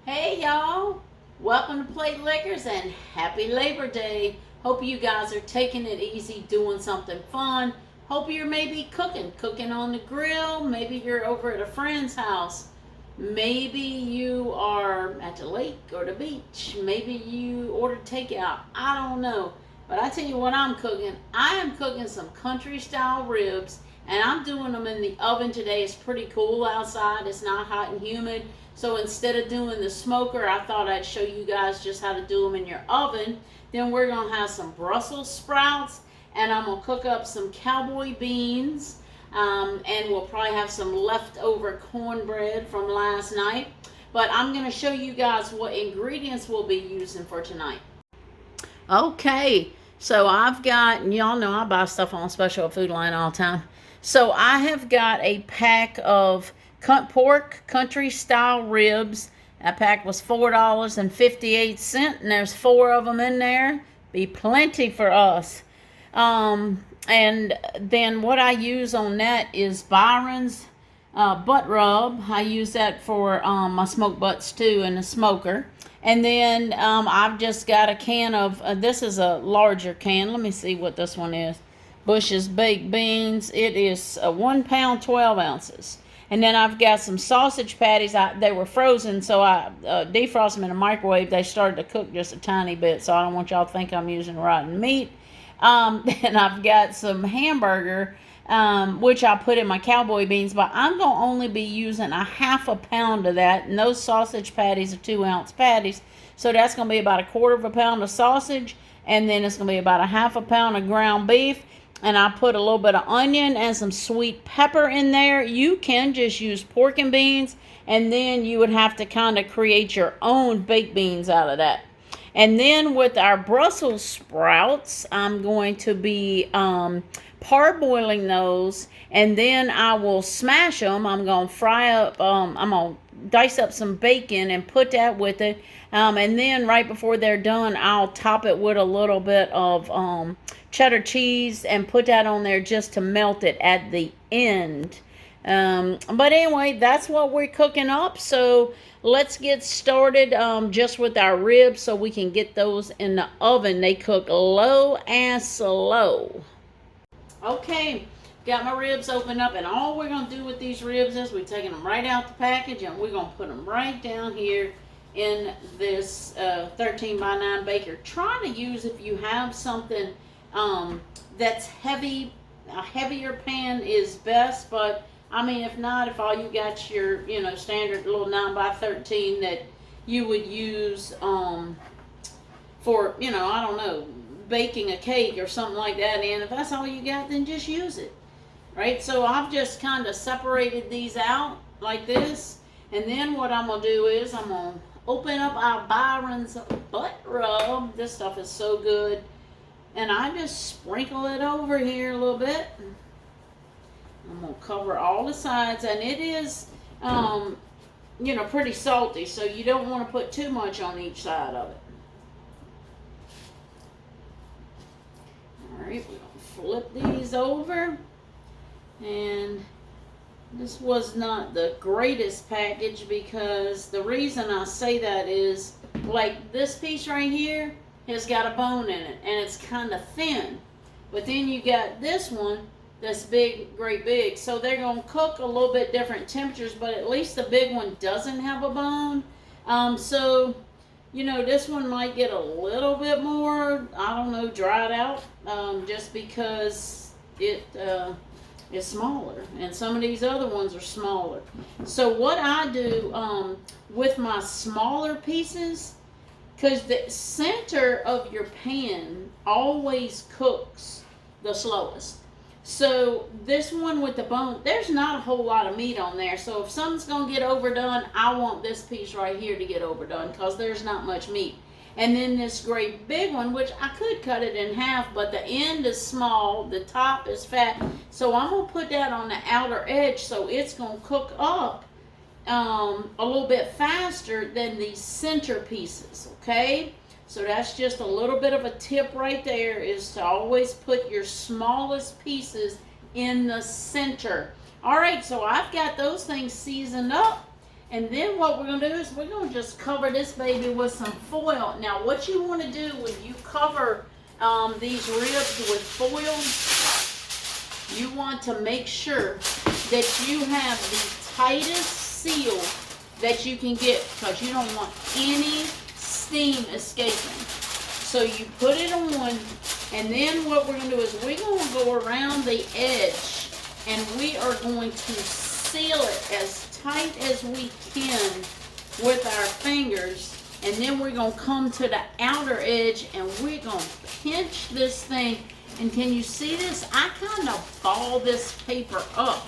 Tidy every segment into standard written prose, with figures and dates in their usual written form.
Hey y'all, welcome to Plate Liquors and happy Labor Day. Hope you guys are taking it easy, doing something fun. Hope you're maybe cooking on the grill. Maybe you're over at a friend's house. Maybe you are at the lake or the beach. Maybe you ordered takeout. I don't know. But I tell you what I'm cooking. I am cooking some country style ribs and I'm doing them in the oven today. It's pretty cool outside. It's not hot and humid. So instead of doing the smoker, I thought I'd show you guys just how to do them in your oven. Then we're going to have some Brussels sprouts, and I'm going to cook up some cowboy beans, and we'll probably have some leftover cornbread from last night. But I'm going to show you guys what ingredients we'll be using for tonight. Okay, so I've got, and y'all know I buy stuff on Special Food Line all the time. So I have got a pack of pork country style ribs. That pack was $4.58, and there's 4 of them in there. Be plenty for us. And then what I use on that is Byron's butt rub. I use that for my smoked butts too in the smoker. And then I've just got a can of, this is a larger can. Let me see what this one is. Bush's baked beans. It is 1 pound, 12 ounces. And then I've got some sausage patties. They were frozen, so I defrosted them in a microwave. They started to cook just a tiny bit, so I don't want y'all to think I'm using rotten meat. Then I've got some hamburger, which I put in my cowboy beans, but I'm going to only be using a half a pound of that. And those sausage patties are 2-ounce patties, so that's going to be about 1/4 pound of sausage, and then it's going to be about a half a pound of ground beef. And I put a little bit of onion and some sweet pepper in there. You can just use pork and beans, and then you would have to kind of create your own baked beans out of that. And then with our Brussels sprouts, I'm going to be parboiling those, and then I will smash them. I'm going to fry up, I'm going to dice up some bacon and put that with it. And then right before they're done, I'll top it with a little bit of cheddar cheese and put that on there just to melt it at the end. But anyway, that's what we're cooking up. So let's get started just with our ribs so we can get those in the oven. They cook low and slow. Okay, got my ribs opened up, and all we're going to do with these ribs is we're taking them right out the package and we're going to put them right down here in this 13 by 9 baker. Try to use, if you have something that's heavy, a heavier pan is best, but I mean, if not, if all you got your, standard little 9 by 13 that you would use for, I don't know, baking a cake or something like that, and if that's all you got, then just use it, right? So I've just kind of separated these out like this, and then what I'm going to do is I'm going to open up our Byron's butt rub. This stuff is so good. And I just sprinkle it over here a little bit. I'm going to cover all the sides. And it is, pretty salty. So you don't want to put too much on each side of it. Alright, we're going to flip these over. And this was not the greatest package, because the reason I say that is, like this piece right here has got a bone in it and it's kind of thin, but then you got this one that's big, great big, so they're going to cook a little bit different temperatures, but at least the big one doesn't have a bone. So this one might get a little bit more, I don't know, dried out, just because it is smaller, and some of these other ones are smaller. So what I do with my smaller pieces, because the center of your pan always cooks the slowest. So this one with the bone, there's not a whole lot of meat on there. So if something's going to get overdone, I want this piece right here to get overdone, because there's not much meat. And then this great big one, which I could cut it in half, but the end is small, the top is fat. So I'm going to put that on the outer edge, so it's going to cook up a little bit faster than these center pieces, okay? So that's just a little bit of a tip right there, is to always put your smallest pieces in the center. All right, so I've got those things seasoned up, And then what we're going to do is we're going to just cover this baby with some foil. Now what you want to do when you cover these ribs with foil, you want to make sure that you have the tightest seal that you can get, because you don't want any steam escaping. So you put it on, and then what we're going to do is we're going to go around the edge, and we are going to seal it as tight as we can with our fingers. And then we're going to come to the outer edge, and we're going to pinch this thing. And can you see this? I kind of ball this paper up.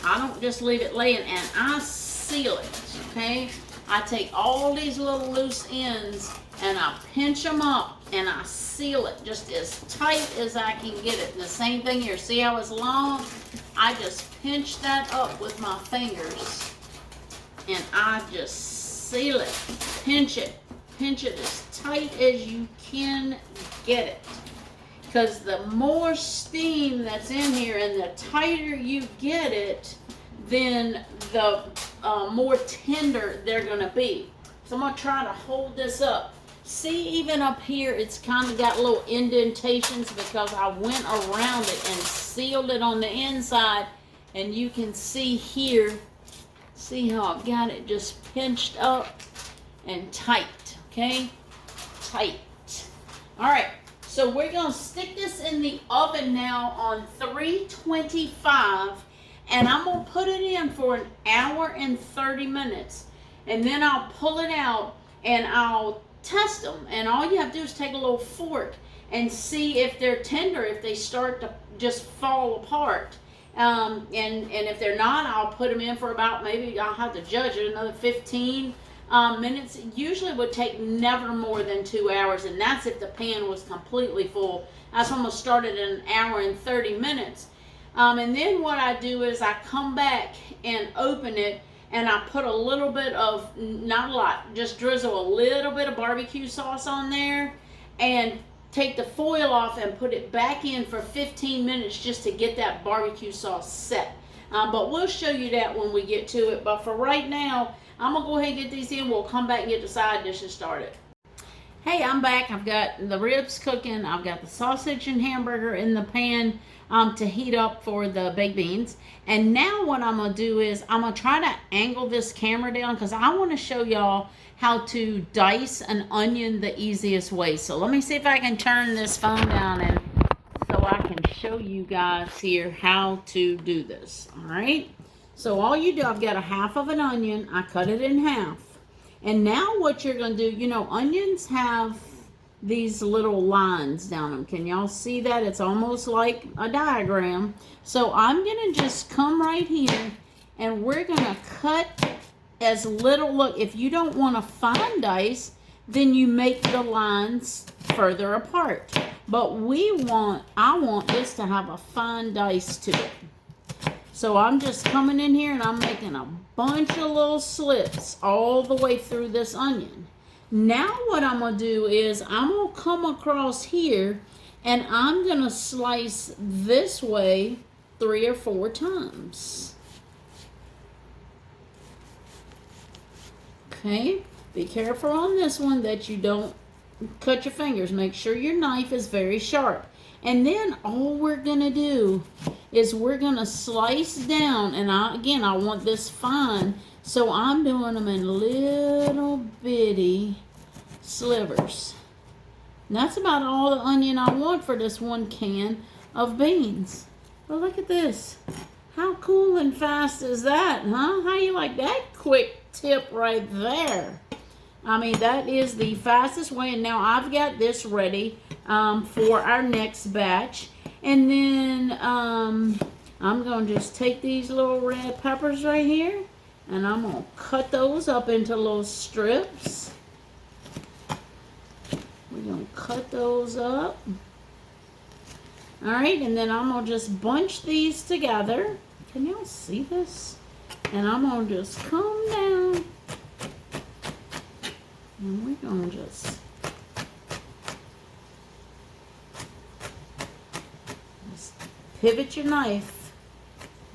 I don't just leave it laying, and I seal it, okay? I take all these little loose ends, and I pinch them up, and I seal it just as tight as I can get it. And the same thing here. See how it's long? I just pinch that up with my fingers, and I just seal it. Pinch it as tight as you can get it. Because the more steam that's in here and the tighter you get it, then the more tender they're going to be. So I'm going to try to hold this up. See, even up here, it's kind of got little indentations because I went around it and sealed it on the inside. And you can see here, see how I've got it just pinched up and tight, okay? Tight. All right. So we're going to stick this in the oven now on 325, and I'm going to put it in for an hour and 30 minutes. And then I'll pull it out and I'll test them. And all you have to do is take a little fork and see if they're tender, if they start to just fall apart. And if they're not, I'll put them in for about, maybe I'll have to judge it, another 15 minutes. It usually would take never more than 2 hours, and that's if the pan was completely full. That's when we'll start it in an hour and 30 minutes. And then what I do is I come back and open it, and I put a little bit of, not a lot, just drizzle a little bit of barbecue sauce on there, and take the foil off and put it back in for 15 minutes just to get that barbecue sauce set. But we'll show you that when we get to it. But for right now, I'm going to go ahead and get these in. We'll come back and get the side dishes started. Hey, I'm back. I've got the ribs cooking. I've got the sausage and hamburger in the pan to heat up for the baked beans. And now what I'm going to do is I'm going to try to angle this camera down because I want to show y'all how to dice an onion the easiest way. So let me see if I can turn this phone down and so I can show you guys here how to do this. All right. So all you do, I've got a half of an onion. I cut it in half. And now what you're going to do, you know, onions have these little lines down them. Can y'all see that? It's almost like a diagram. So I'm going to just come right here and we're going to cut as little, look, if you don't want a fine dice, then you make the lines further apart. But I want this to have a fine dice to it. So I'm just coming in here and I'm making a bunch of little slits all the way through this onion. Now what I'm going to do is I'm going to come across here and I'm going to slice this way 3 or 4 times. Okay, be careful on this one that you don't cut your fingers. Make sure your knife is very sharp. And then all we're going to do is we're going to slice down. And I want this fine. So I'm doing them in little bitty slivers. And that's about all the onion I want for this 1 can of beans. But look at this. How cool and fast is that, huh? How you like that quick tip right there? I mean, that is the fastest way. And now I've got this ready for our next batch. And then I'm going to just take these little red peppers right here. And I'm going to cut those up into little strips. We're going to cut those up. All right, and then I'm going to just bunch these together. Can y'all see this? And I'm going to just come down. And we're going to just pivot your knife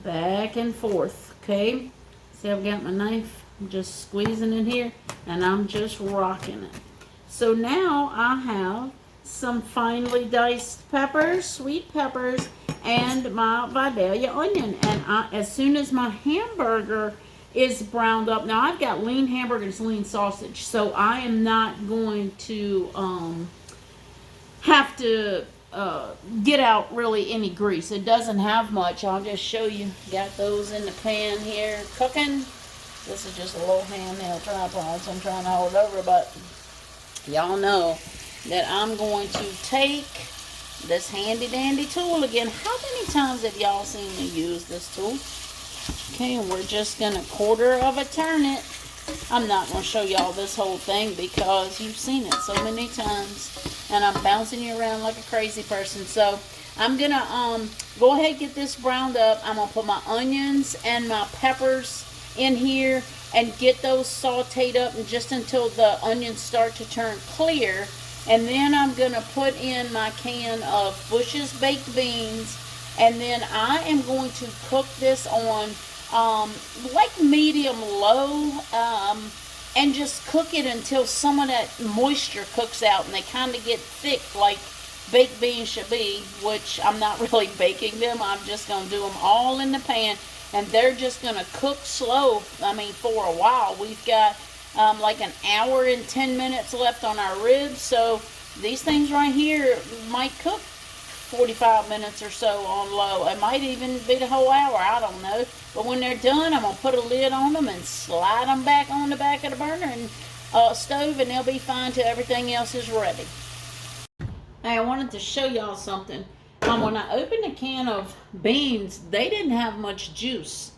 back and forth, okay? See, I've got my knife I'm just squeezing it here, and I'm just rocking it. So now I have some finely diced peppers, sweet peppers, and my Vidalia onion. And as soon as my hamburger is browned up, now I've got lean hamburgers, lean sausage, so I am not going to have to get out really any grease. It doesn't have much. I'll just show you. Got those in the pan here cooking. This is just a little handheld tripod, so I'm trying to hold it over, but y'all know that I'm going to take this handy dandy tool again. How many times have y'all seen me use this tool? Okay, and we're just going to 1/4 of a turn it. I'm not going to show y'all this whole thing because you've seen it so many times, and I'm bouncing you around like a crazy person. So I'm going to go ahead and get this browned up. I'm going to put my onions and my peppers in here and get those sauteed up and just until the onions start to turn clear. And then I'm going to put in my can of Bush's baked beans, and then I am going to cook this on like medium low, and just cook it until some of that moisture cooks out and they kind of get thick like baked beans should be, which I'm not really baking them. I'm just going to do them all in the pan, and they're just going to cook slow, for a while. We've got like an hour and 10 minutes left on our ribs, so these things right here might cook 45 minutes or so on low. It might even be the whole hour, I don't know. But when they're done, I'm going to put a lid on them and slide them back on the back of the burner and stove, and they'll be fine till everything else is ready. Hey, I wanted to show y'all something. When I opened a can of beans, they didn't have much juice.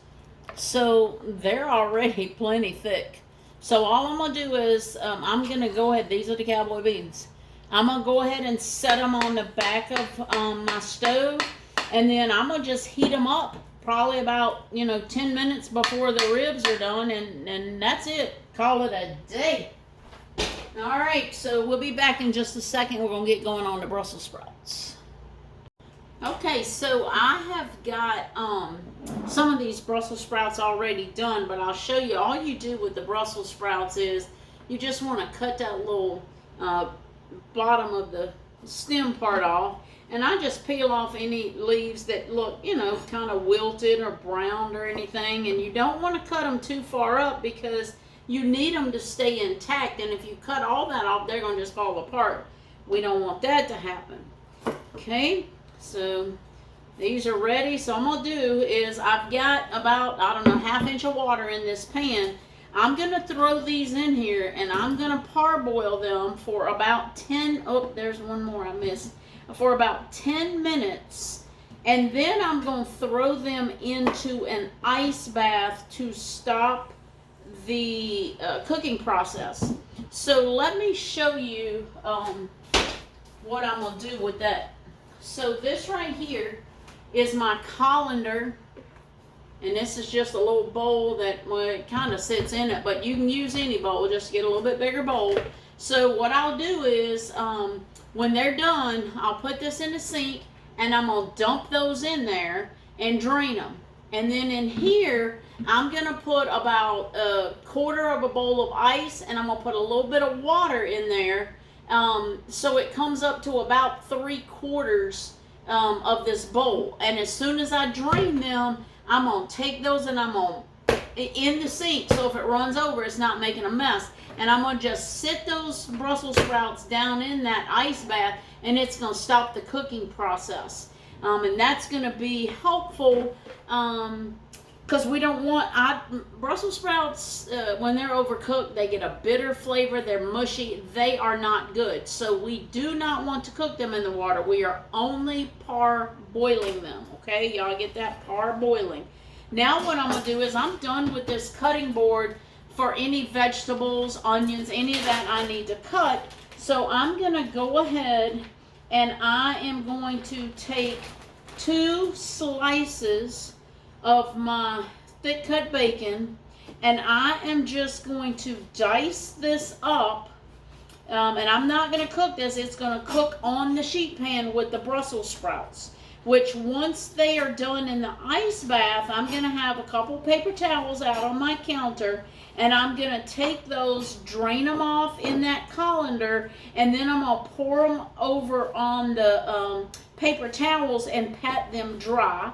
So they're already plenty thick. So all I'm going to do is, I'm going to go ahead, these are the cowboy beans. I'm going to go ahead and set them on the back of my stove, and then I'm going to just heat them up probably about 10 minutes before the ribs are done, and that's it. Call it a day. Alright, so we'll be back in just a second. We're going to get going on the Brussels sprouts. Okay, so I have got some of these Brussels sprouts already done, but I'll show you. All you do with the Brussels sprouts is you just want to cut that little bottom of the stem part off, and I just peel off any leaves that look kind of wilted or browned or anything. And you don't want to cut them too far up because you need them to stay intact, and if you cut all that off, they're going to just fall apart. We don't want that to happen. Okay, so these are ready. So I'm going to do is I've got about, ½ inch of water in this pan. I'm going to throw these in here, and I'm going to parboil them for about 10, there's one more I missed, for about 10 minutes. And then I'm going to throw them into an ice bath to stop the cooking process. So let me show you what I'm going to do with that. So this right here is my colander. And this is just a little bowl that, well, it kind of sits in it, but you can use any bowl, just get a little bit bigger bowl. So what I'll do is, when they're done, I'll put this in the sink, and I'm going to dump those in there and drain them. And then in here, I'm going to put about 1/4 of a bowl of ice, and I'm going to put a little bit of water in there, so it comes up to about 3/4 of this bowl. And as soon as I drain them, I'm going to take those and I'm going to in the sink, so if it runs over, it's not making a mess. And I'm going to just sit those Brussels sprouts down in that ice bath, and it's going to stop the cooking process. And that's going to be helpful because we don't want, Brussels sprouts, when they're overcooked, they get a bitter flavor. They're mushy. They are not good. So we do not want to cook them in the water. We are only parboiling them. Okay, y'all get that? Parboiling. Now what I'm going to do is I'm done with this cutting board for any vegetables, onions, any of that I need to cut. So I'm going to go ahead and I am going to take 2 slices of my thick cut bacon, and I am just going to dice this up, and I'm not going to cook this. It's going to cook on the sheet pan with the Brussels sprouts. which once they are done in the ice bath, I'm going to have a couple paper towels out on my counter, and I'm going to take those, drain them off in that colander, and then I'm going to pour them over on the paper towels and pat them dry.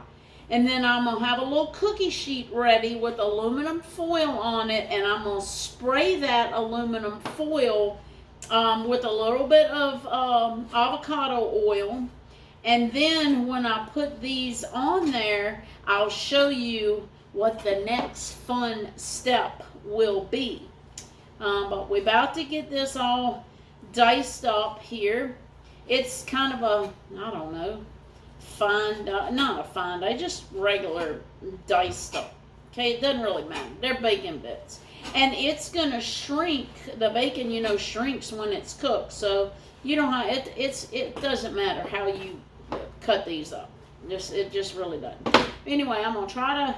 And then I'm going to have a little cookie sheet ready with aluminum foil on it, and I'm going to spray that aluminum foil with a little bit of avocado oil. And then when I put these on there, I'll show you what the next fun step will be. But we're about to get this all diced up here. It's kind of a, I don't know, fine, not a fine dye, just regular diced up. Okay, it doesn't really matter. They're bacon bits. And it's going to shrink. The bacon, you know, shrinks when it's cooked. So you don't have, it doesn't matter how you cut these up. It just really doesn't. Anyway, I'm going to try to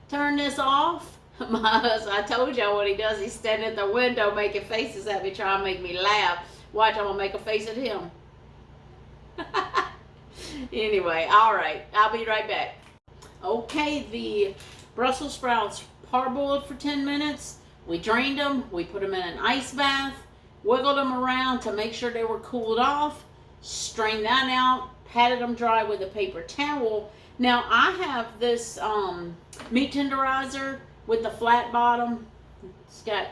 turn this off. I told y'all what he does. He's standing at the window making faces at me, trying to make me laugh. Watch, I'm going to make a face at him. Anyway, all right. I'll be right back. Okay, the Brussels sprouts parboiled for 10 minutes. We drained them. We put them in an ice bath. Wiggled them around to make sure they were cooled off. Strained that out. Patted them dry with a paper towel. Now, I have this meat tenderizer with the flat bottom. It's got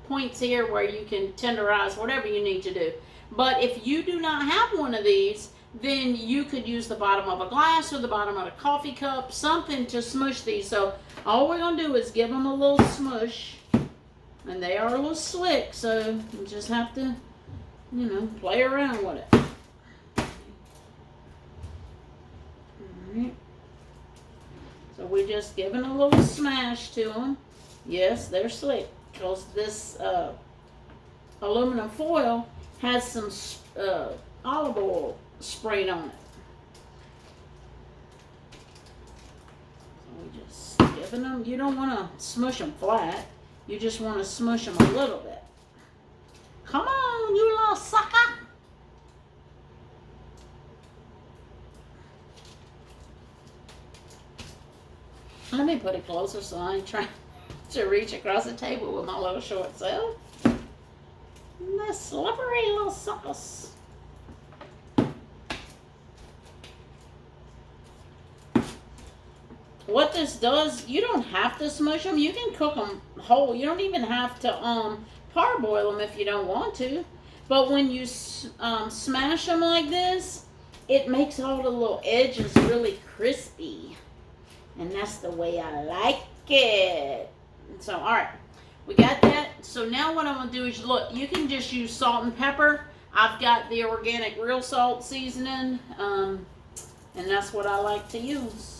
points here where you can tenderize whatever you need to do. But if you do not have one of these, then you could use the bottom of a glass or the bottom of a coffee cup, something to smush these. So all we're going to do is give them a little smush. And they are a little slick, so you just have to, you know, play around with it. Alright. So we're just giving a little smash to them. Yes, they're slick, because this aluminum foil has some olive oil sprayed on it. So we just giving them, you don't want to smush them flat. You just want to smush them a little bit. Come on, you little sucker. Let me put it closer so I ain't trying to reach across the table with my little short self. The slippery little suckers. What this does, you don't have to smush them. You can cook them whole. You don't even have to parboil them if you don't want to. But when you smash them like this, it makes all the little edges really crispy. And that's the way I like it. So, all right. We got that. So now what I'm going to do is, look, you can just use salt and pepper. I've got the organic real salt seasoning. And that's what I like to use.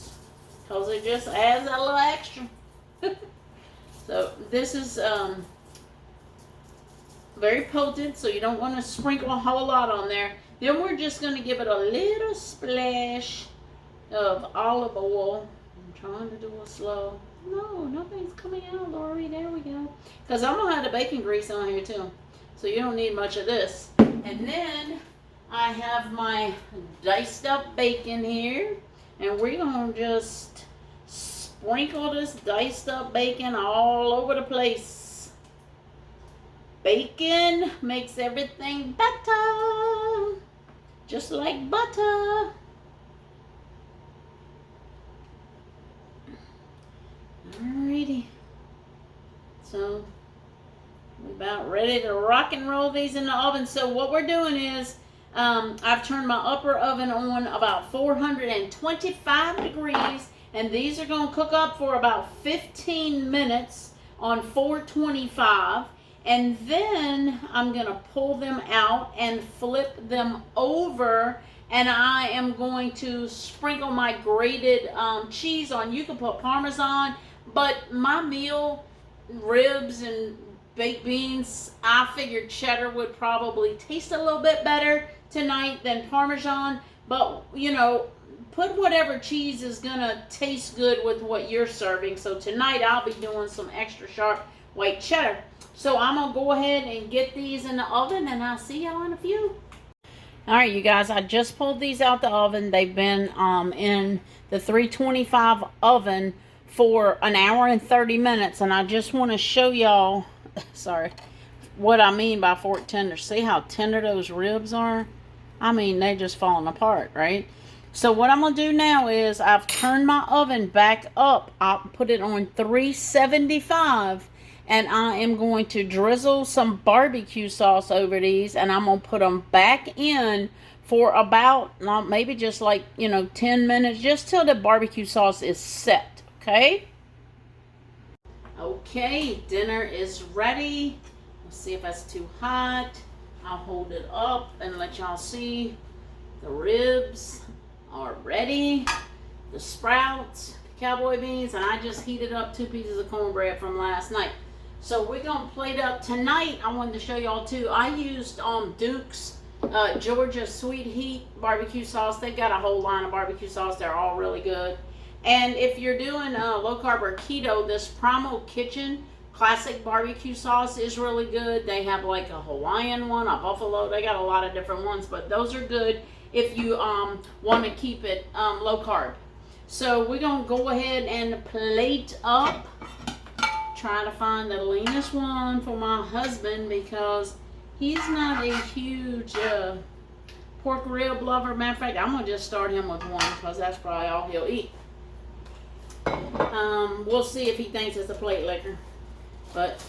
Because it just adds a little extra. So this is very potent, so you don't want to sprinkle a whole lot on there. Then we're just going to give it a little splash of olive oil. I'm trying to do it slow. No, nothing's coming out, Lori. There we go. Because I'm going to have the bacon grease on here too. So you don't need much of this. And then I have my diced up bacon here. And we're going to just sprinkle this diced up bacon all over the place. Bacon makes everything better. Just like butter. Alrighty. So, we're about ready to rock and roll these in the oven. So what we're doing is, I've turned my upper oven on about 425 degrees, and these are going to cook up for about 15 minutes on 425, and then I'm going to pull them out and flip them over, and I am going to sprinkle my grated cheese on. You can put Parmesan, but my meal, ribs and baked beans, I figured cheddar would probably taste a little bit better tonight than Parmesan, but you know, put whatever cheese is gonna taste good with what you're serving. So tonight I'll be doing some extra sharp white cheddar. So I'm gonna go ahead and get these in the oven, and I'll see y'all in a few. All right, you guys, I just pulled these out the oven. They've been in the 325 oven for an hour and 30 minutes, and I just want to show y'all, sorry, what I mean by fork tender. See how tender those ribs are? I mean, they're just falling apart, right? So what I'm going to do now is I've turned my oven back up. I'll put it on 375, and I am going to drizzle some barbecue sauce over these, and I'm going to put them back in for about, maybe just like, 10 minutes, just till the barbecue sauce is set, okay? Okay, dinner is ready. Let's see if that's too hot. I'll hold it up and let y'all see. The ribs are ready. The sprouts, cowboy beans, and I just heated up 2 pieces of cornbread from last night. So we're gonna plate up tonight. I wanted to show y'all too. I used Duke's Georgia Sweet Heat barbecue sauce. They've got a whole line of barbecue sauce. They're all really good. And if you're doing low carb or keto, this Primal Kitchen classic barbecue sauce is really good. They have like a Hawaiian one, a buffalo. They got a lot of different ones, but those are good if you want to keep it low carb. So we're gonna go ahead and plate up. Trying to find the leanest one for my husband because he's not a huge pork rib lover. Matter of fact, I'm gonna just start him with one because that's probably all he'll eat. We'll see if he thinks it's a plate liquor. But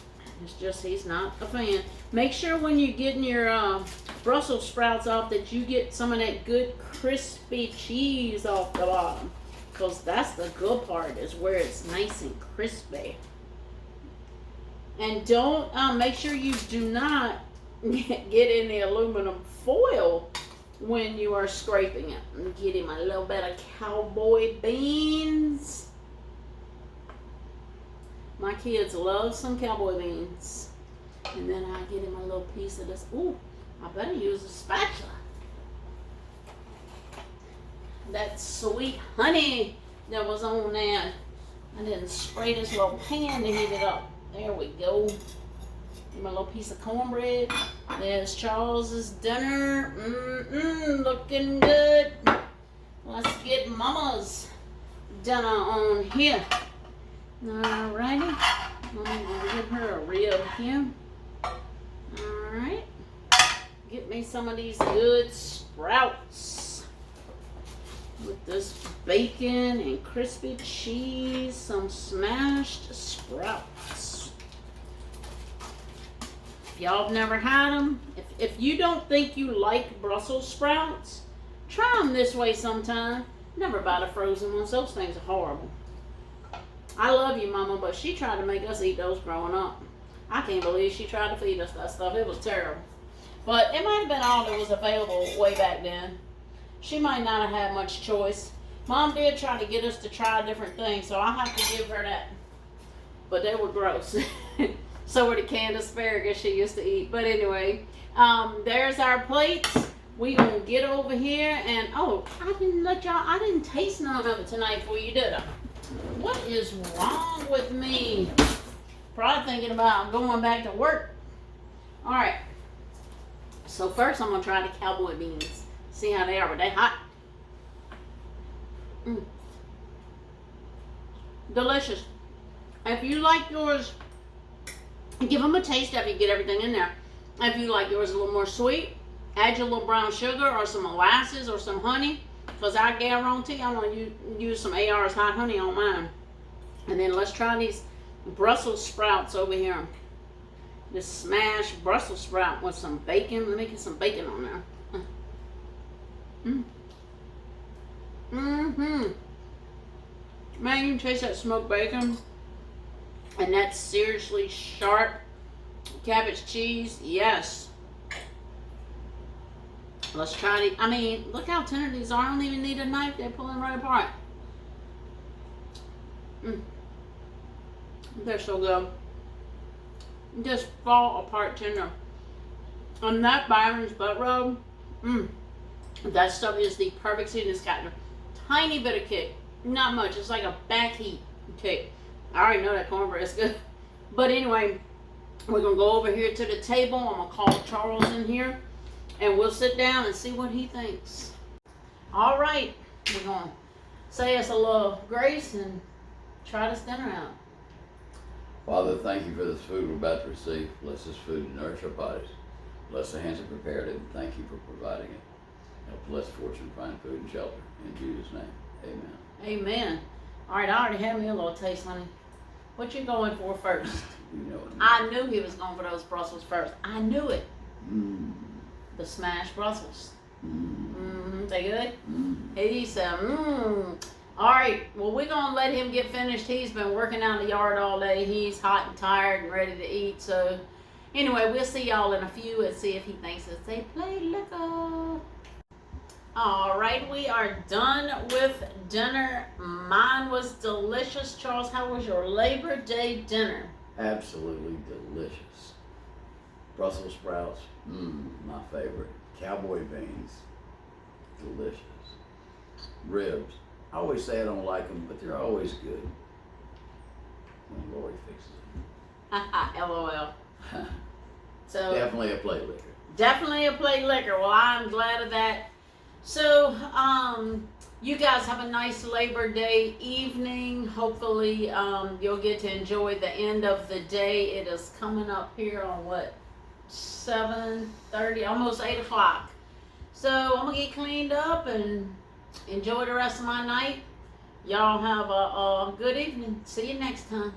it's just he's not a fan. Make sure when you're getting your Brussels sprouts off that you get some of that good crispy cheese off the bottom. Because that's the good part, is where it's nice and crispy. And don't, make sure you do not get any aluminum foil when you are scraping it. I'm getting him a little bit of cowboy beans. My kids love some cowboy beans. And then I get him a little piece of this. Ooh, I better use a spatula. That sweet honey that was on that. I didn't spray this little pan to heat it up. There we go. Give him a little piece of cornbread. There's Charles's dinner. Looking good. Let's get Mama's dinner on here. Alrighty, I'm gonna give her a rib here. Alright, get me some of these good sprouts with this bacon and crispy cheese, some smashed sprouts. If y'all have never had them, if you don't think you like Brussels sprouts, try them this way sometime. Never buy the frozen ones, those things are horrible. I love you, Mama, but she tried to make us eat those growing up. I can't believe she tried to feed us that stuff. It was terrible. But it might have been all that was available way back then. She might not have had much choice. Mom did try to get us to try different things, so I have to give her that. But they were gross. So were the canned asparagus she used to eat. But anyway, there's our plates. We gonna get over here and, oh, I didn't taste none of it tonight for you, did I? What is wrong with me? Probably thinking about going back to work. Alright. So first I'm going to try the cowboy beans. See how they are. Are they hot? Delicious. If you like yours, give them a taste after you get everything in there. If you like yours a little more sweet, add your little brown sugar or some molasses or some honey. Because I guarantee I'm going to use some AR's hot honey on mine. And then let's try these Brussels sprouts over here. This smashed Brussels sprout with some bacon. Let me get some bacon on there. Man, you can taste that smoked bacon. And that seriously sharp cabbage cheese. Yes. Let's try it. I mean, look how tender these are. I don't even need a knife. They're pulling right apart. They're so good. Just fall apart tender. On that Byron's butt rub, that stuff is the perfect seasoning. It's got a tiny bit of kick. Not much. It's like a back heat kick. I already know that cornbread is good. But anyway, we're going to go over here to the table. I'm going to call Charles in here. and we'll sit down and see what he thinks. All right, we're going to say us a little grace and try this dinner out. Father, thank you for this food we're about to receive. Bless this food and nourish our bodies. Bless the hands that prepared it, and thank you for providing it. Help bless fortune, find food and shelter. In Jesus' name, amen. Amen. All right, I already had me a little taste, honey. What you going for first? You know it. I knew he was going for those Brussels first. I knew it. Mmm. The smashed Brussels. Mmm. They good? Mmm. He said, All right, well, we're going to let him get finished. He's been working out in the yard all day. He's hot and tired and ready to eat. So, anyway, we'll see y'all in a few and see if he thinks it's a plate liquor. All right, we are done with dinner. Mine was delicious. Charles, how was your Labor Day dinner? Absolutely delicious. Brussels sprouts, my favorite. Cowboy beans, delicious. Ribs. I always say I don't like them, but they're always good when Lori fixes them. LOL. So Definitely a plate liquor. Definitely a plate liquor. Well, I'm glad of that. So, you guys have a nice Labor Day evening. Hopefully, you'll get to enjoy the end of the day. It is coming up here on 7:30, almost 8 o'clock. So, I'm going to get cleaned up and enjoy the rest of my night. Y'all have a good evening. See you next time.